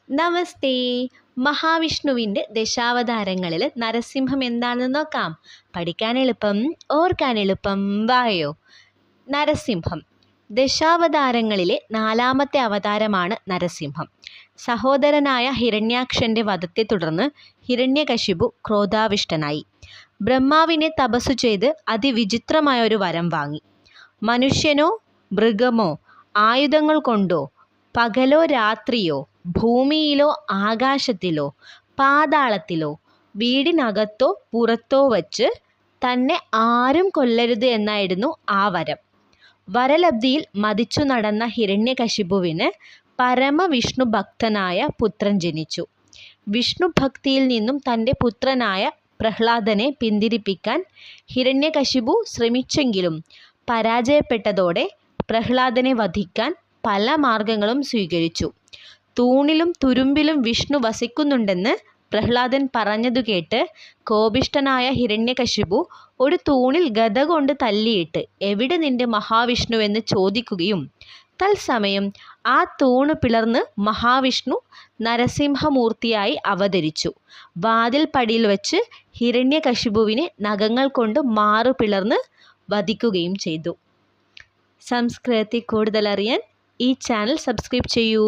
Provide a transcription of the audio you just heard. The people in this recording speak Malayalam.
നമസ്തേ. മഹാവിഷ്ണുവിൻ്റെ ദശാവതാരങ്ങളിൽ നരസിംഹം എന്താണെന്ന് നോക്കാം. പഠിക്കാൻ എളുപ്പം, ഓർക്കാൻ എളുപ്പം. വായോ. നരസിംഹം ദശാവതാരങ്ങളിലെ 4ാമത്തെ അവതാരമാണ് നരസിംഹം. സഹോദരനായ ഹിരണ്യാക്ഷൻ്റെ വധത്തെ തുടർന്ന് ഹിരണ്യകശിപു ക്രോധാവിഷ്ടനായി. ബ്രഹ്മാവിനെ തപസ്സു ചെയ്ത് അതിവിചിത്രമായ ഒരു വരം വാങ്ങി. മനുഷ്യനോ മൃഗമോ ആയുധങ്ങൾ കൊണ്ടോ പകലോ രാത്രിയോ ഭൂമിയിലോ ആകാശത്തിലോ പാതാളത്തിലോ വീടിനകത്തോ പുറത്തോ വച്ച് തന്നെ ആരും കൊല്ലരുത് എന്നായിരുന്നു ആ വരം. വരലബ്ധിയിൽ മതിച്ചു നടന്ന ഹിരണ്യകശിപുവിന് പരമവിഷ്ണു ഭക്തനായ പുത്രൻ ജനിച്ചു. വിഷ്ണു ഭക്തിയിൽ നിന്നും തൻ്റെ പുത്രനായ പ്രഹ്ലാദനെ പിന്തിരിപ്പിക്കാൻ ഹിരണ്യകശിപു ശ്രമിച്ചെങ്കിലും പരാജയപ്പെട്ടതോടെ പ്രഹ്ലാദനെ വധിക്കാൻ പല മാർഗങ്ങളും സ്വീകരിച്ചു. തൂണിലും തുരുമ്പിലും വിഷ്ണു വസിക്കുന്നുണ്ടെന്ന് പ്രഹ്ലാദൻ പറഞ്ഞതു കേട്ട് കോപിഷ്ഠനായ ഹിരണ്യകശിപു ഒരു തൂണിൽ ഗദ കൊണ്ട് തല്ലിയിട്ട് എവിടെ നിന്റെ മഹാവിഷ്ണുവെന്ന് ചോദിക്കുകയും തത്സമയം ആ തൂണ് പിളർന്ന് മഹാവിഷ്ണു നരസിംഹമൂർത്തിയായി അവതരിച്ചു. വാതിൽ പടിയിൽ വച്ച് ഹിരണ്യകശിപുവിനെ നഖങ്ങൾ കൊണ്ട് മാറു പിളർന്ന് വധിക്കുകയും ചെയ്തു. സംസ്കൃതത്തെ കൂടുതൽ അറിയാൻ ഈ ചാനൽ സബ്സ്ക്രൈബ് ചെയ്യൂ.